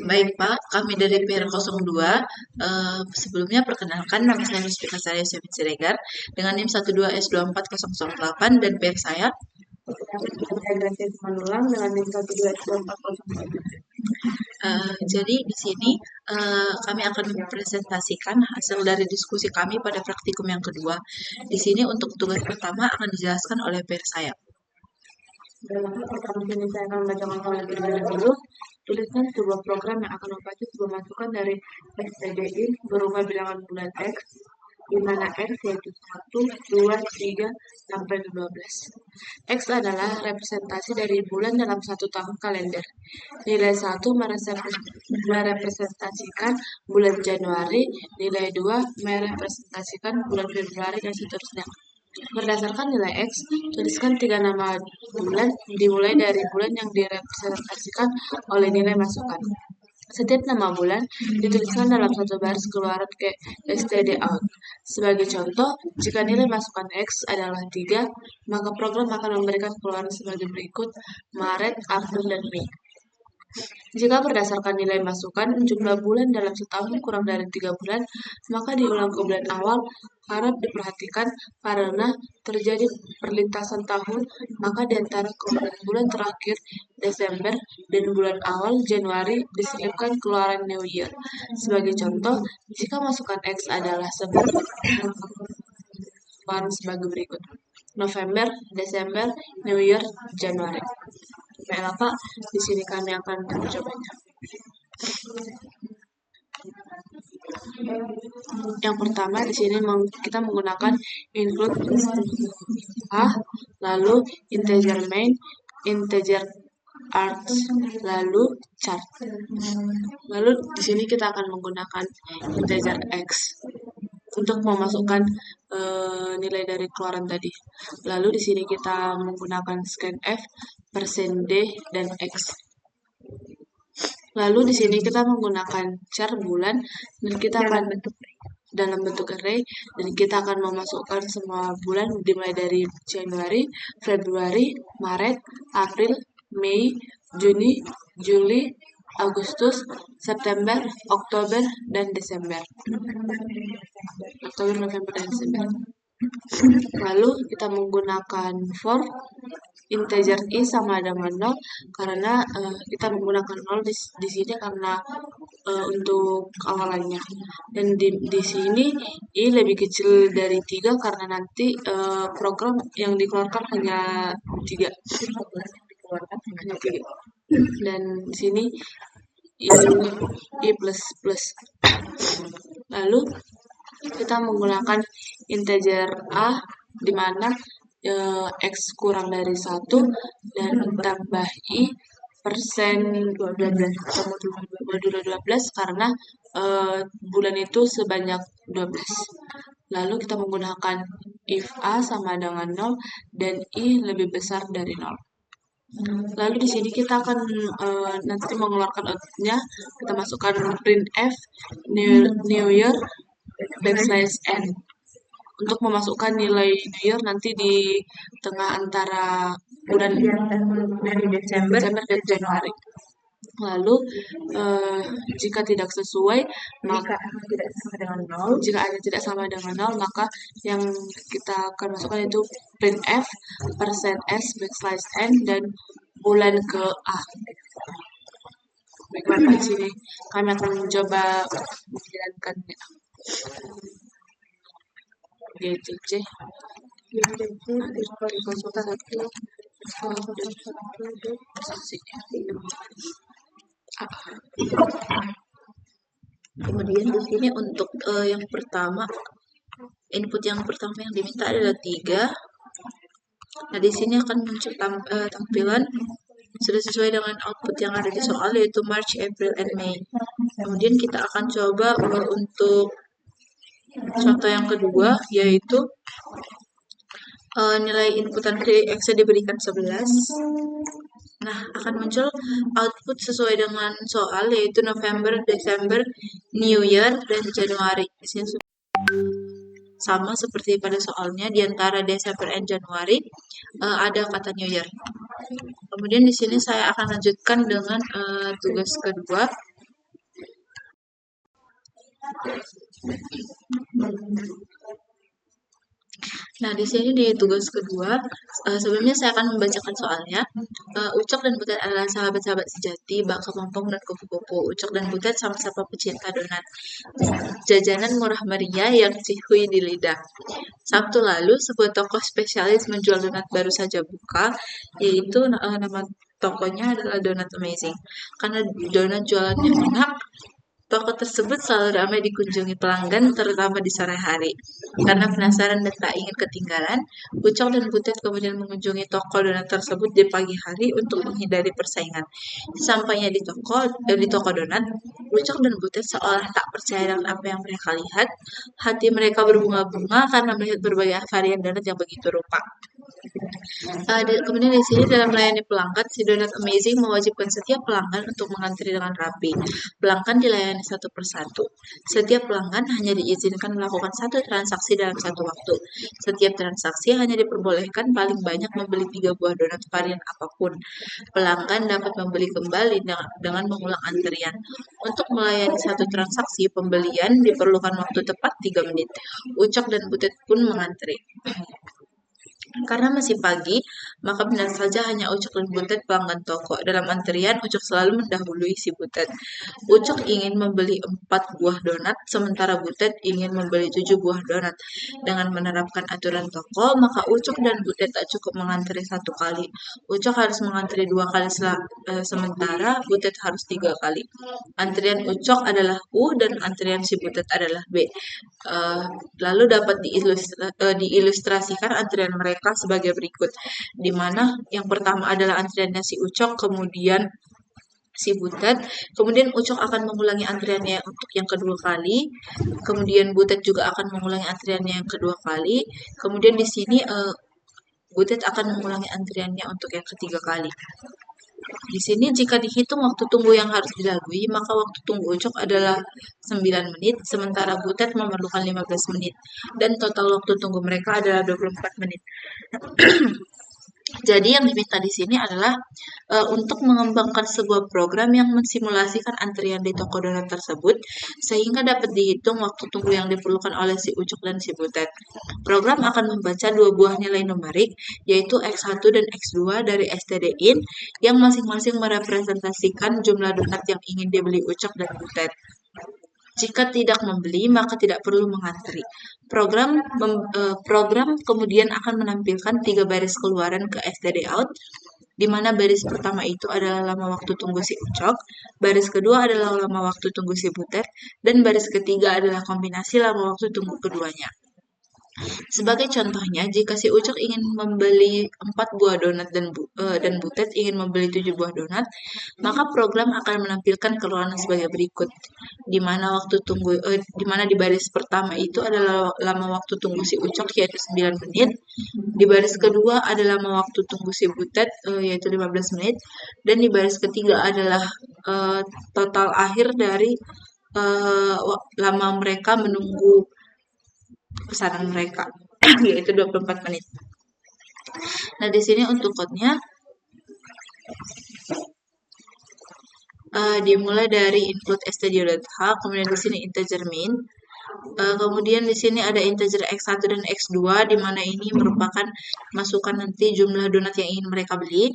Baik Pak, kami dari PR02. Sebelumnya perkenalkan, nama saya Ruspika Sari Siregar dengan NIM 12S24008 dan PR saya. Saya Gracia Manulang dengan NIM 12S2408. Jadi di sini kami akan mempresentasikan hasil dari diskusi kami pada praktikum yang kedua. Di sini untuk tugas pertama akan dijelaskan oleh PR saya. Dalam pertama ini saya akan membacakan terlebih dahulu. Tuliskan sebuah program yang akan membaca sebuah masukan dari STDI berupa bilangan bulan X, di mana X yaitu 1, 2, 3, sampai 12. X adalah representasi dari bulan dalam satu tahun kalender. Nilai 1 merepresentasikan bulan Januari, nilai 2 merepresentasikan bulan Februari, dan seterusnya. Berdasarkan nilai X, tuliskan 3 nama bulan dimulai dari bulan yang direpresentasikan oleh nilai masukan. Setiap nama bulan dituliskan dalam satu baris keluaran ke std out. Sebagai contoh, jika nilai masukan X adalah 3, maka program akan memberikan keluaran sebagai berikut: Maret, April, dan Mei. Jika berdasarkan nilai masukan, jumlah bulan dalam setahun kurang dari 3 bulan, maka diulang ke bulan awal. Harap diperhatikan karena terjadi perlintasan tahun, maka di antara keluaran bulan terakhir Desember dan bulan awal Januari diselipkan keluaran New Year. Sebagai contoh, jika masukan X adalah 11, keluaran sebagai berikut: November, Desember, New Year, Januari. Baiklah Pak, di sini kami akan mencobanya. Yang pertama di sini kita menggunakan include A, lalu integer main, integer arts, lalu chart. Lalu di sini kita akan menggunakan integer X untuk memasukkan nilai dari keluaran tadi. Lalu di sini kita menggunakan scanf, %d, dan X. Lalu di sini kita menggunakan char bulan dan kita akan dalam bentuk array, dan kita akan memasukkan semua bulan dimulai dari Januari, Februari, Maret, April, Mei, Juni, Juli, Agustus, September, Oktober, dan Desember. Oktober, November, dan Desember. Lalu kita menggunakan for integer i sama dengan 0 karena kita menggunakan 0 di sini karena untuk awalannya. Dan di sini i lebih kecil dari 3 karena nanti program yang dikeluarkan hanya 3. Dan di sini i plus. Lalu kita menggunakan integer a di mana X kurang dari 1 dan tambah I %12 atau modulo 12 karena bulan itu sebanyak 12. Lalu kita menggunakan if A sama dengan 0 dan I lebih besar dari 0. Lalu di sini kita akan nanti mengeluarkan outputnya. Kita masukkan printf new year \n untuk memasukkan nilai New Year nanti di tengah antara bulan Desember dan Januari. Lalu jika tidak sesuai, maka jika ada tidak sama dengan 0, maka yang kita akan masukkan itu printf %s \n dan bulan ke A. Baiklah, di sini kami akan mencoba menjalankannya. GTC Kemudian di sini untuk yang pertama, input yang pertama yang diminta adalah 3. Nah, di sini akan muncul tampilan sudah sesuai dengan output yang ada di soal, yaitu March, April, and May. Kemudian kita akan coba untuk contoh yang kedua, yaitu nilai inputan X diberikan 11. Nah, akan muncul output sesuai dengan soal, yaitu November, Desember, New Year, dan Januari. Di sini sama seperti pada soalnya, di antara Desember dan Januari ada kata New Year. Kemudian di sini saya akan lanjutkan dengan tugas kedua. Nah, di sini di tugas kedua, sebelumnya saya akan membacakan soalnya. Ucok dan Butet adalah sahabat-sahabat sejati, bak kepompong dan kupu-kupu. Ucok dan Butet sama-sama pecinta donat. Jajanan murah meriah yang cihuy di lidah. Sabtu lalu, sebuah toko spesialis menjual donat baru saja buka, yaitu nama tokonya adalah Donat Amazing. Karena donat jualannya enak, toko tersebut selalu ramai dikunjungi pelanggan, terutama di sore hari. Karena penasaran dan tak ingin ketinggalan, Ucok dan Butet kemudian mengunjungi toko donat tersebut di pagi hari untuk menghindari persaingan. Sampainya di toko donat, Ucok dan Butet seolah tak percaya dengan apa yang mereka lihat. Hati mereka berbunga-bunga karena melihat berbagai varian donat yang begitu rupa. Kemudian di sini dalam melayani pelanggan, si Donat Amazing mewajibkan setiap pelanggan untuk mengantri dengan rapi. Pelanggan dilayani satu persatu. Setiap pelanggan hanya diizinkan melakukan satu transaksi dalam satu waktu. Setiap transaksi hanya diperbolehkan paling banyak membeli 3 buah donat varian apapun. Pelanggan dapat membeli kembali dengan mengulang antrian. Untuk melayani satu transaksi pembelian diperlukan waktu tepat 3 menit. Ucok dan Butet pun mengantri. Karena masih pagi, maka benar saja hanya Ucok dan Butet pelanggan toko. Dalam antrian, Ucok selalu mendahului si Butet. Ucok ingin membeli 4 buah donat, sementara Butet ingin membeli 7 buah donat. Dengan menerapkan aturan toko, maka Ucok dan Butet tak cukup mengantri 1 kali. Ucok harus mengantri 2 kali, sementara Butet harus 3 kali. Antrian Ucok adalah U dan antrian si Butet adalah B. Lalu dapat diilustrasikan antrian mereka sebagai berikut, di mana yang pertama adalah antriannya si Ucok, kemudian si Butet, kemudian Ucok akan mengulangi antriannya untuk yang kedua kali, kemudian Butet juga akan mengulangi antriannya yang kedua kali, kemudian di sini Butet akan mengulangi antriannya untuk yang ketiga kali. Di sini jika dihitung waktu tunggu yang harus dilalui, maka waktu tunggu Ucok adalah 9 menit, sementara Butet memerlukan 15 menit. Dan total waktu tunggu mereka adalah 24 menit. Jadi yang diminta di sini adalah untuk mengembangkan sebuah program yang mensimulasikan antrian di toko donat tersebut sehingga dapat dihitung waktu tunggu yang diperlukan oleh si Ucok dan si Butet. Program akan membaca 2 buah nilai numerik yaitu X1 dan X2 dari std-in yang masing-masing merepresentasikan jumlah donat yang ingin dibeli Ucok dan Butet. Jika tidak membeli, maka tidak perlu mengantri. Program kemudian akan menampilkan 3 baris keluaran ke std out, di mana baris pertama itu adalah lama waktu tunggu si Ucok, baris kedua adalah lama waktu tunggu si Butet, dan baris ketiga adalah kombinasi lama waktu tunggu keduanya. Sebagai contohnya, jika si Ucok ingin membeli 4 buah donat dan Butet ingin membeli 7 buah donat, maka program akan menampilkan keluaran sebagai berikut, di mana di baris pertama itu adalah lama waktu tunggu si Ucok yaitu 9 menit, di baris kedua adalah lama waktu tunggu si Butet yaitu 15 menit, dan di baris ketiga adalah total akhir dari lama mereka menunggu pesanan mereka yaitu 24 menit. Nah, di sini untuk code-nya dimulai dari include stdio.h, kemudian di sini integer min, kemudian di sini ada integer x1 dan x2 di mana ini merupakan masukan nanti jumlah donat yang ingin mereka beli.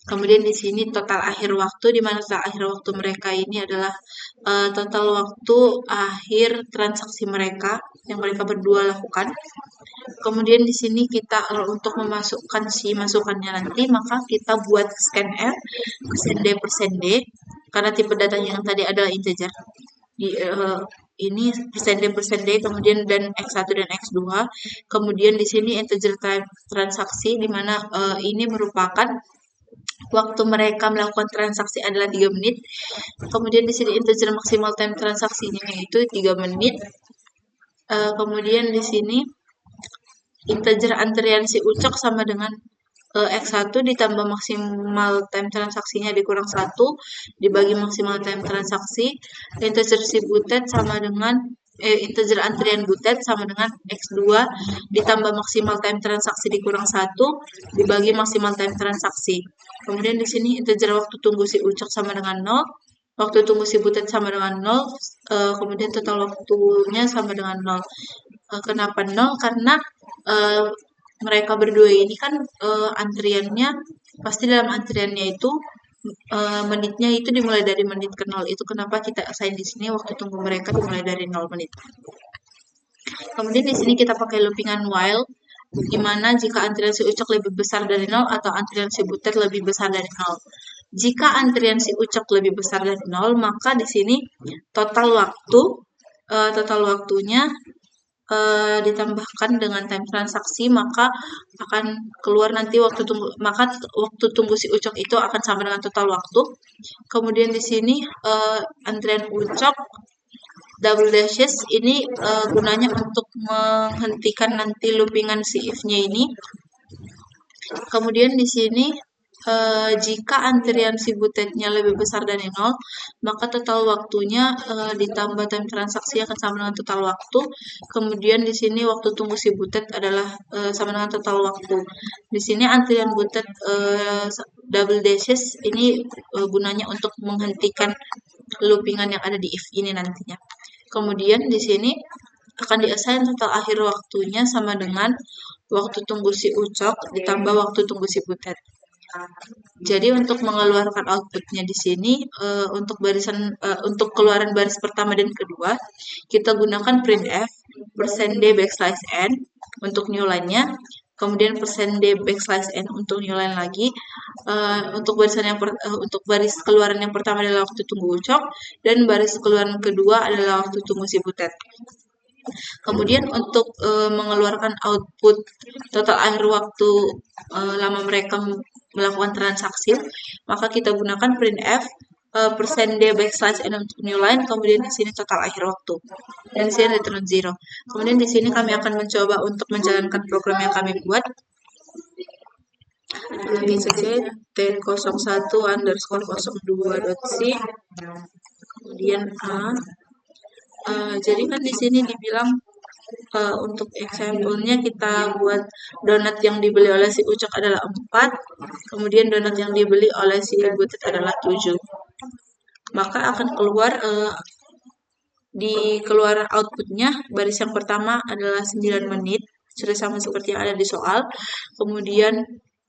Kemudian di sini total akhir waktu, di mana total akhir waktu mereka ini adalah total waktu akhir transaksi mereka yang mereka berdua lakukan. Kemudian di sini kita untuk memasukkan si masukannya nanti, maka kita buat scanf %d karena tipe datanya yang tadi adalah integer. Ini %d kemudian dan x1 dan x2. Kemudian di sini integer type transaksi di mana ini merupakan waktu mereka melakukan transaksi adalah 3 menit. Kemudian di sini integer maksimal time transaksinya yaitu 3 menit. Kemudian di sini integer antrian si Ucok sama dengan X1 ditambah maksimal time transaksinya dikurang 1 dibagi maksimal time transaksi. Integer si Butet sama dengan integer antrian butet sama dengan X2 ditambah maksimal time transaksi dikurang 1 dibagi maksimal time transaksi. Kemudian di sini integer waktu tunggu si ucok sama dengan 0, waktu tunggu si butet sama dengan 0, kemudian total waktunya sama dengan 0. Kenapa 0? Karena mereka berdua ini kan antriannya, pasti dalam antriannya itu menitnya itu dimulai dari menit ke 0. Itu kenapa kita assign di sini waktu tunggu mereka dimulai dari 0 menit. Kemudian di sini kita pakai loopingan while, di mana jika antrian si ucok lebih besar dari 0 atau antrian si butet lebih besar dari 0. Jika antrian si ucok lebih besar dari 0, maka di sini total waktunya ditambahkan dengan time transaksi, maka akan keluar nanti waktu tunggu si ucok itu akan sama dengan total waktu. Kemudian di sini antrian ucok double dashes ini gunanya untuk menghentikan nanti loopingan si if-nya ini. Kemudian di sini jika antrian si butetnya lebih besar dari 0, maka total waktunya ditambah time transaksi akan sama dengan total waktu. Kemudian di sini waktu tunggu si butet adalah sama dengan total waktu. Di sini antrian butet double dashes ini gunanya untuk menghentikan loopingan yang ada di if ini nantinya. Kemudian di sini akan diassign total akhir waktunya sama dengan waktu tunggu si ucok ditambah waktu tunggu si butet. Jadi untuk mengeluarkan outputnya di sini untuk keluaran baris pertama dan kedua kita gunakan printf %d backslash n untuk new line-nya, kemudian %d backslash n untuk new line lagi. Untuk baris keluaran yang pertama adalah waktu tunggu ucok dan baris keluaran kedua adalah waktu tunggu si butet. Kemudian untuk mengeluarkan output total akhir waktu lama mereka melakukan transaksi, maka kita gunakan printf %d backslash n untuk new line, kemudian di sini total akhir waktu, dan di sini return 0. Kemudian di sini kami akan mencoba untuk menjalankan program yang kami buat. Lagi saja t01_02.c, kemudian jadi kan di sini dibilang untuk example-nya kita buat donat yang dibeli oleh si ucok adalah 4, kemudian donat yang dibeli oleh si butet adalah 7. Maka akan keluar keluar outputnya baris yang pertama adalah 9 menit, sudah sama seperti yang ada di soal. Kemudian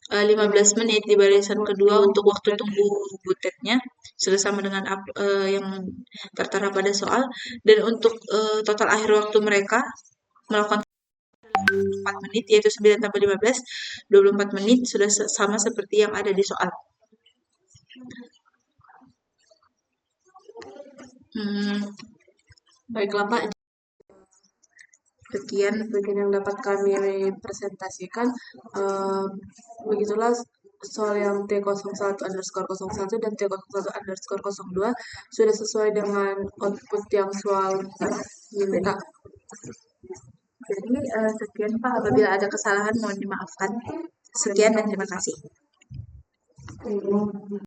15 menit di barisan kedua untuk waktu tunggu butetnya, sudah sama dengan yang tertera pada soal. Dan untuk total akhir waktu mereka melakukan 4 menit, yaitu 9 tambah 15, 24 menit, sudah sama seperti yang ada di soal. Baiklah Pak, sekian yang dapat kami presentasikan. Begitulah soal yang T01_01 dan T01_02 sudah sesuai dengan output yang soal minta. Jadi sekian Pak, apabila ada kesalahan mohon dimaafkan. Sekian dan terima kasih.